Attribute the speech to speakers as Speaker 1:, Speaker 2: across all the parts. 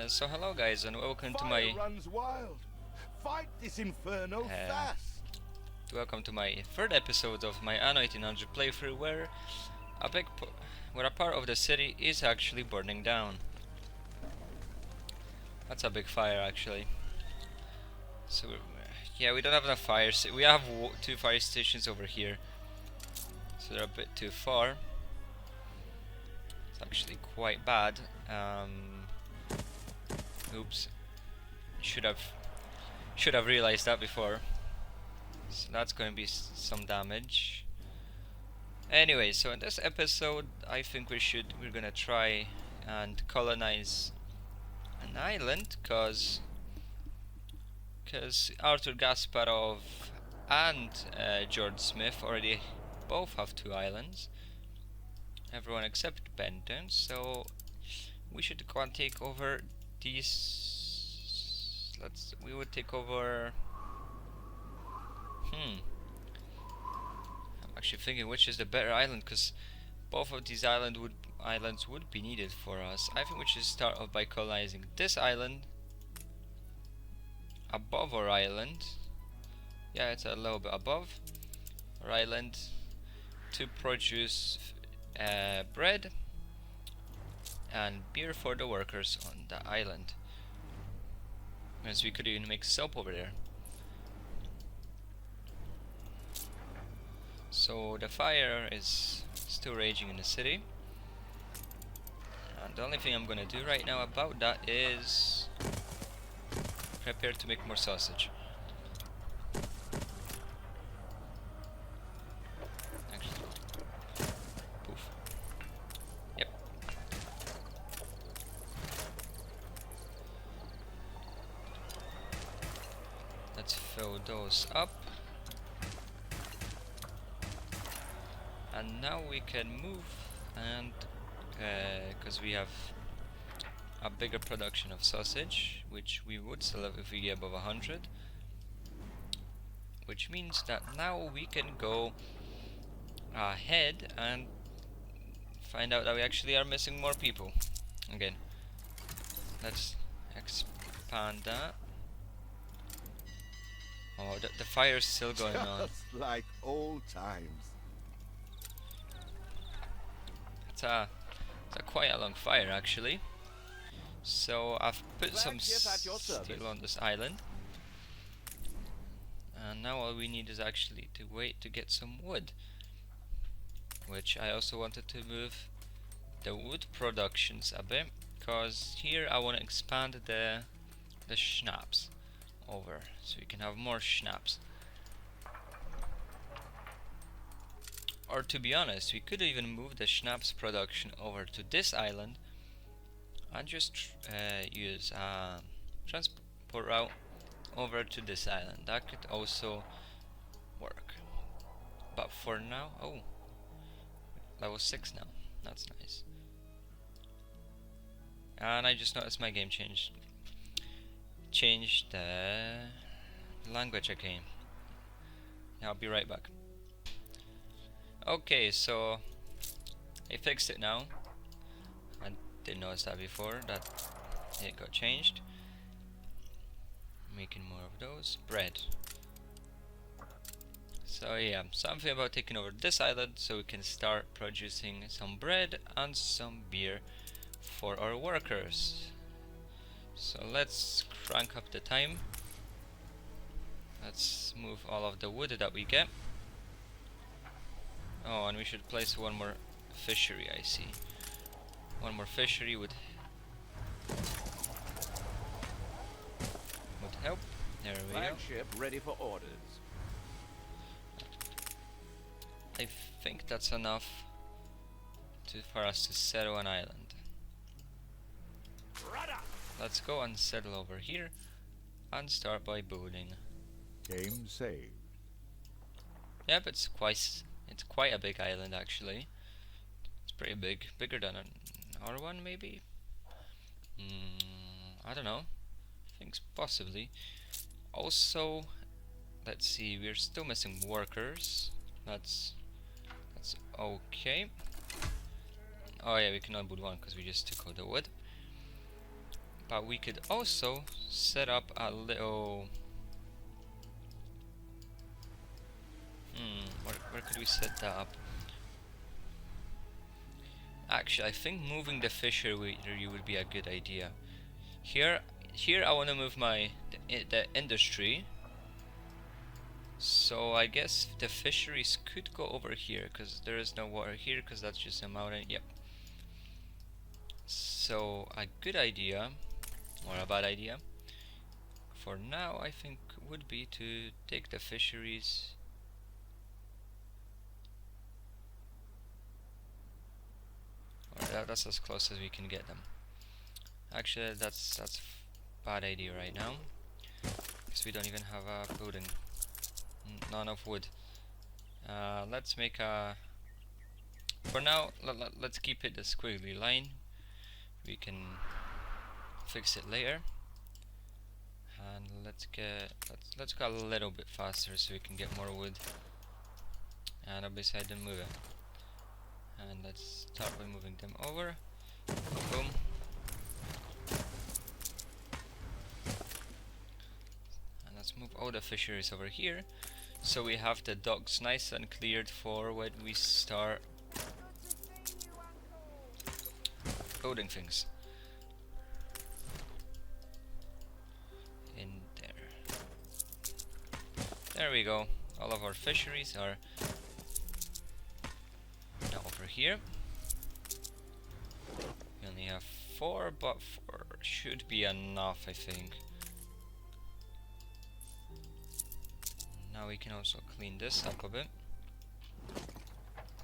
Speaker 1: So hello guys and welcome to
Speaker 2: Fire
Speaker 1: my
Speaker 2: runs wild. Fight this inferno
Speaker 1: uh,
Speaker 2: fast.
Speaker 1: third episode of my Anno 1800 playthrough where where a part of the city is actually burning down. That's a big fire actually. So yeah, we don't have enough fires. We have two fire stations over here, so they're a bit too far. It's actually quite bad. Oops, should have realized that before. So that's going to be some damage. Anyway, so in this episode, I think we're gonna try and colonize an island, cause Arthur Gasparov and George Smith already both have two islands. Everyone except Benton, so we should go and take over these. We would take over. I'm actually thinking which is the better island, because both of these islands would be needed for us. I think we should start off by colonizing this island above our island. Yeah, it's a little bit above our island to produce bread and beer for the workers on the island. As we could even make soap over there. So the fire is still raging in the city. And the only thing I'm gonna do right now about that is prepare to make more sausage. Actually, poof. Yep. Let's fill those up. And now we can move, and because we have a bigger production of sausage, which we would still have if we get above 100, which means that now we can go ahead and find out that we actually are missing more people. Again, let's expand that. Oh, the fire's still going on.
Speaker 2: Just like old times.
Speaker 1: It's a quite a long fire actually. So I've put some steel on this island, and now all we need is actually to wait to get some wood, which I also wanted to move the wood productions a bit, because here I want to expand the schnapps over, so we can have more schnapps. Or to be honest, we could even move the schnapps production over to this island and just use a transport route over to this island. That could also work. But for now, oh, level 6 now. That's nice. And I just noticed my game changed the language again. I'll be right back. Okay, so I fixed it now. I didn't notice that before, that it got changed. Making more of those. Bread. So yeah, something about taking over this island so we can start producing some bread and some beer for our workers. So let's crank up the time. Let's move all of the wood that we get. Oh, and we should place one more fishery, I see. One more fishery would help. There we go.
Speaker 2: Flagship ready for orders.
Speaker 1: I think that's enough for us to settle an island. Let's go and settle over here and start by building.
Speaker 2: Game saved.
Speaker 1: Yep, it's quite a big island actually. It's pretty big, bigger than an R1 maybe. I don't know. I think possibly. Also, let's see. We're still missing workers. That's okay. Oh yeah, we can only build one because we just took all the wood. But we could also set up a little... where could we set that up? Actually, I think moving the fishery would be a good idea. Here I want to move the industry. So I guess the fisheries could go over here, because there is no water here, because that's just a mountain. Yep. So a good idea, or a bad idea, for now I think would be to take the fisheries. Or that's as close as we can get them. Actually, that's bad idea right now, because we don't even have a building. Not enough wood. Let's make a... For now, let's keep it a squiggly line. We can fix it later. And let's go a little bit faster so we can get more wood. And obviously I didn't move it. And let's start by moving them over. Boom. And let's move all the fisheries over here, so we have the docks nice and cleared for when we start building things. In there. There we go. All of our fisheries are now over here. We only have 4, but 4 should be enough, I think. Now we can also clean this up a bit,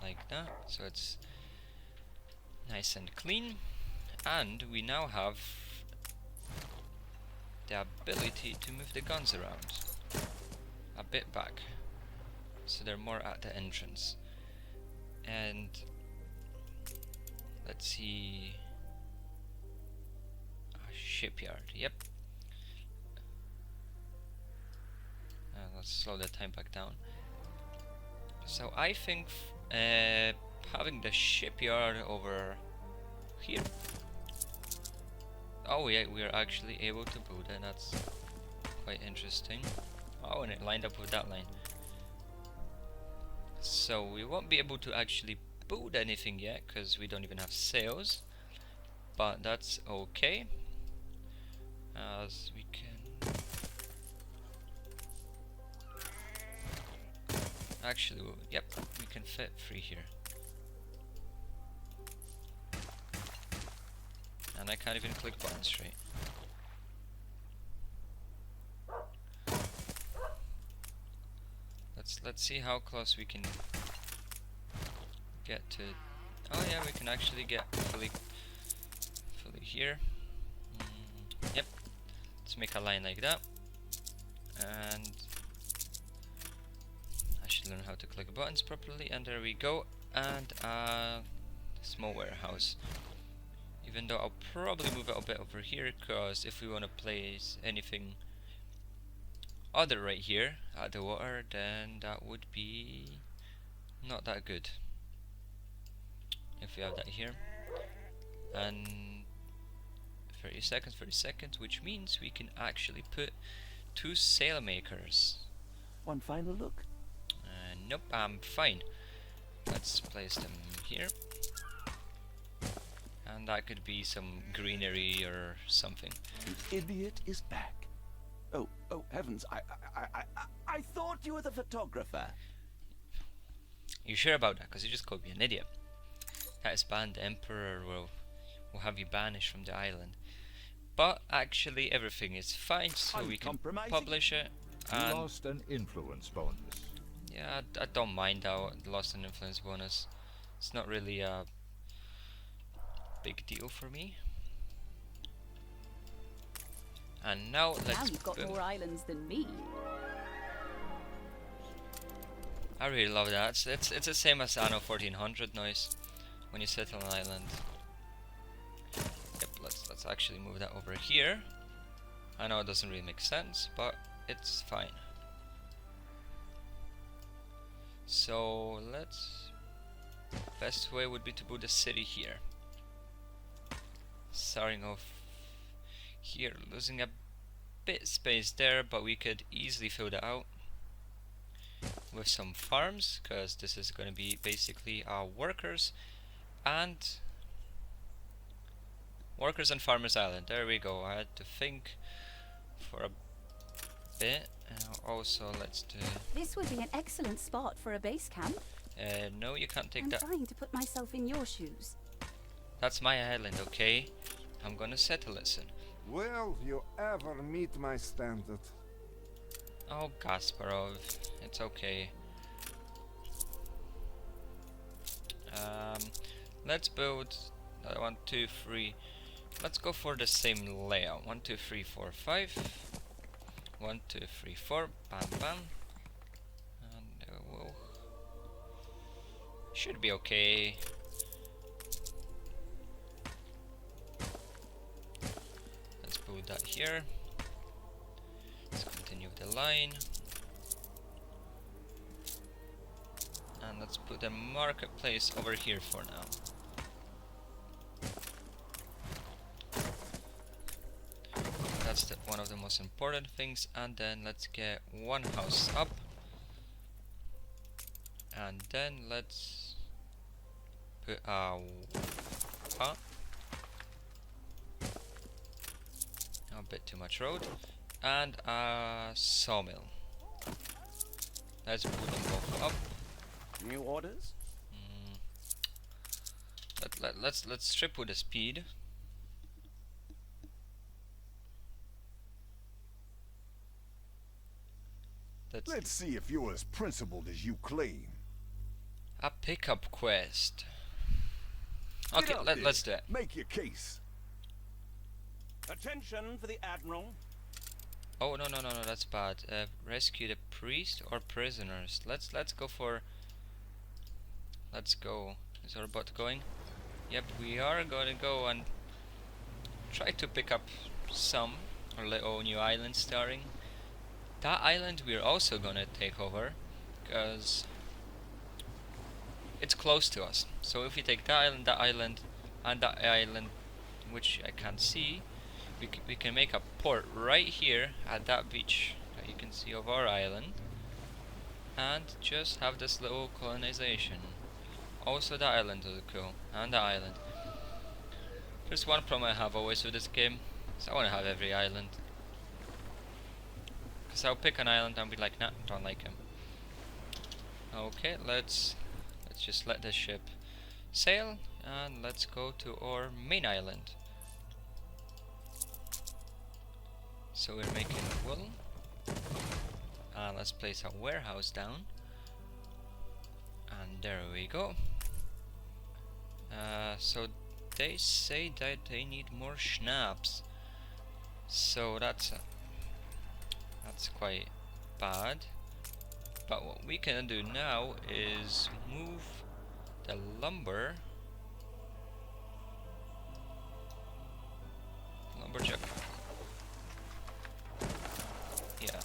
Speaker 1: like that, so it's nice and clean. And we now have the ability to move the guns around a bit back, so they're more at the entrance. And let's see, a shipyard, yep. Let's slow the time back down. So I think having the shipyard over here. Oh yeah, we are actually able to build it. That's quite interesting. Oh, and it lined up with that line. So we won't be able to actually build anything yet, because we don't even have sails. But that's okay, as we can... Actually, yep, we can fit 3 here. And I can't even click buttons straight. Let's see how close we can get to... Oh yeah, we can actually get fully here. Yep. Let's make a line like that. And learn how to click buttons properly, and there we go. And a small warehouse, even though I'll probably move it a bit over here, because if we want to place anything other right here at the water, then that would be not that good if we have that here. And 30 seconds, which means we can actually put 2 sail makers.
Speaker 2: One final look.
Speaker 1: Nope, I'm fine. Let's place them here. And that could be some greenery or something.
Speaker 2: The idiot is back. Oh heavens! I thought you were the photographer.
Speaker 1: You sure about that? Because you just called me an idiot. That is banned. The Emperor will have you banished from the island. But actually, everything is fine, so we can publish it.
Speaker 2: You lost an influence bonus.
Speaker 1: Yeah, I don't mind that lost an influence bonus. It's not really a big deal for me. And now let's...
Speaker 3: Now you've got more islands than me.
Speaker 1: I really love that. It's the same as Anno 1400 noise when you settle an island. Yep, let's actually move that over here. I know it doesn't really make sense, but it's fine. So best way would be to build a city here. Starting off Here, losing a bit space there, but we could easily fill that out with some farms, because this is going to be basically our workers and farmers island. There we go. I had to think for a bit. Also, let's do.
Speaker 3: This would be an excellent spot for a base camp.
Speaker 1: No, you can't take
Speaker 3: I'm
Speaker 1: that.
Speaker 3: trying to put myself in your shoes.
Speaker 1: That's my island, okay? I'm gonna settle it soon.
Speaker 4: Will you ever meet my standard?
Speaker 1: Oh, Kasparov, it's okay. Let's build 1, 2, 3. Let's go for the same layout. 1, 2, 3, 4, 5. 1, 2, 3, 4. Bam, bam. And we'll should be okay. Let's put that here. Let's continue with the line. And let's put the marketplace over here for now. That's one of the most important things. And then let's get one house up. And then let's put a bit too much road and a sawmill. Let's put them both up.
Speaker 2: New orders?
Speaker 1: Let's triple the speed.
Speaker 4: Let's see if you're as principled as you claim.
Speaker 1: A pickup quest.
Speaker 4: Get
Speaker 1: Okay,
Speaker 4: out there.
Speaker 1: let's do it.
Speaker 4: Make your case.
Speaker 2: Attention for the Admiral.
Speaker 1: Oh no, that's bad. Rescue the priest or prisoners. Let's go for. Let's go. Is our bot going? Yep, we are gonna go and try to pick up some our little new island starring. That island we're also gonna take over, because it's close to us. So if we take that island, and that island, which I can't see, we can make a port right here at that beach that you can see of our island, and just have this little colonization. Also, that island is cool, and that island. There's one problem I have always with this game, is I want to have every island. Because I'll pick an island and be like, nah, don't like him. Okay, let's just let this ship sail, and let's go to our main island. So we're making wool. Let's place a warehouse down. And there we go. So they say that they need more schnapps. So that's quite bad. But what we can do now is move the lumberjack. Yeah.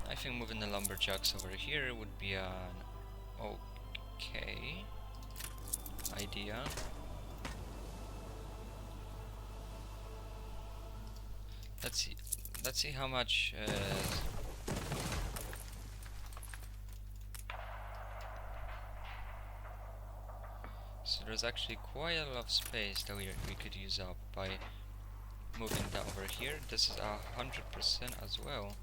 Speaker 1: I think moving the lumberjacks over here would be an okay idea. Let's see how much so there's actually quite a lot of space that we could use up by moving that over here. This is 100% as well.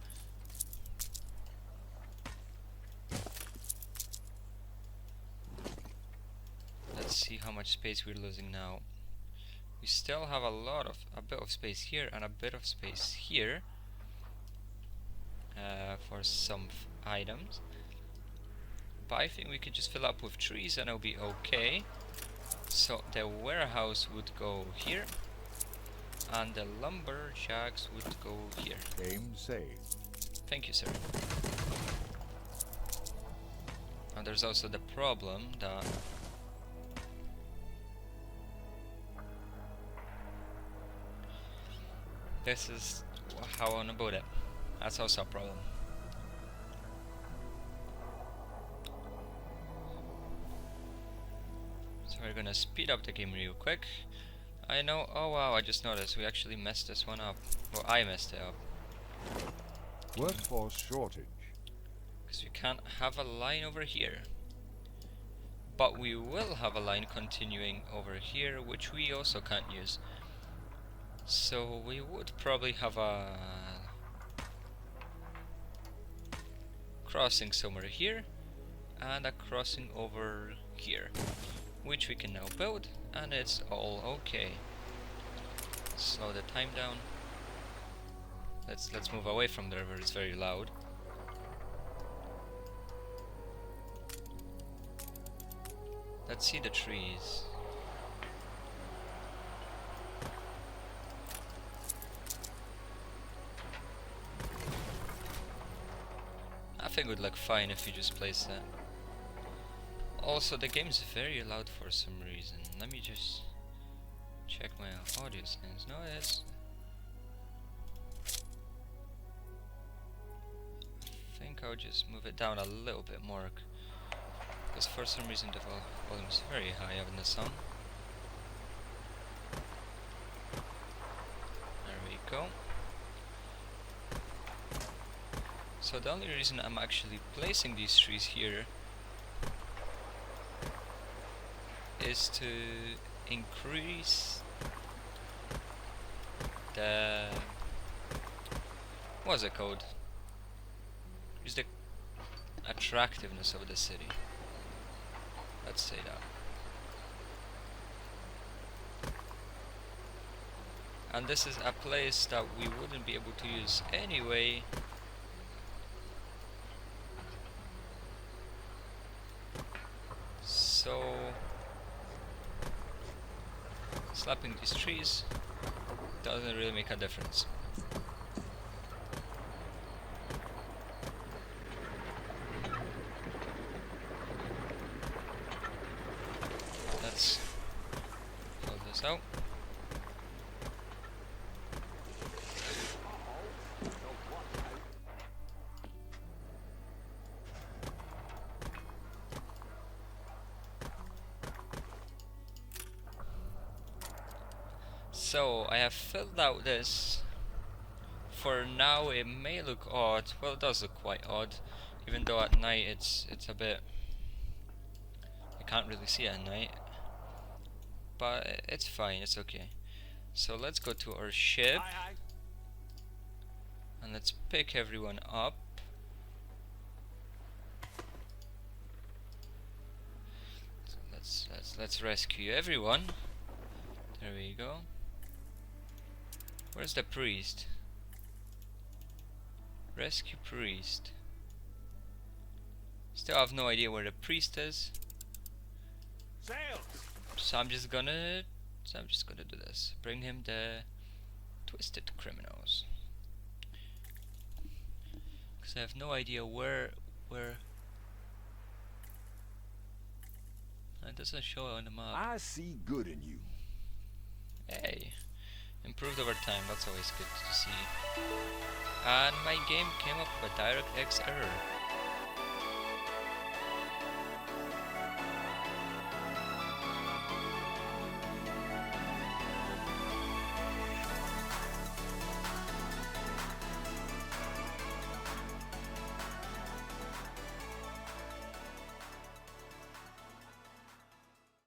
Speaker 1: Let's see how much space we're losing now. We still have a bit of space here and a bit of space here for some items. But I think we could just fill up with trees and it'll be okay. So the warehouse would go here, and the lumberjacks would go here.
Speaker 4: Game saved.
Speaker 1: Thank you, sir. And there's also the problem that this is how I want to build it. That's also a problem. So We're gonna speed up the game real quick. I know, oh wow, I just noticed we actually messed this one up. Well, I messed it up.
Speaker 4: Workforce shortage.
Speaker 1: Because we can't have a line over here. But we will have a line continuing over here, which we also can't use. So we would probably have a crossing somewhere here and a crossing over here, which we can now build, and it's all okay. Slow the time down. Let's move away from there where it's very loud. Let's see the trees. I think it would look fine if you just place that. Also, the game's very loud for some reason. Let me just check my audio settings. No, it's... I think I'll just move it down a little bit more. Because for some reason the volume is very high up in the sound. There we go. So the only reason I'm actually placing these trees here is to increase the... what's it called? Is the attractiveness of the city. Let's say that. And this is a place that we wouldn't be able to use anyway. So slapping these trees doesn't really make a difference. Let's pull this out. So I have filled out this. For now it may look odd. Well, it does look quite odd, even though at night it's a bit... I can't really see at night. But it's fine, it's okay. So let's go to our ship and let's pick everyone up. So let's rescue everyone. There we go. Where's the priest? Rescue priest. Still have no idea where the priest is. So I'm just gonna do this. Bring him the twisted criminals. Cause I have no idea where it doesn't show on the map.
Speaker 4: I see good in you.
Speaker 1: Hey, improved over time, that's always good to see. And my game came up with a DirectX error.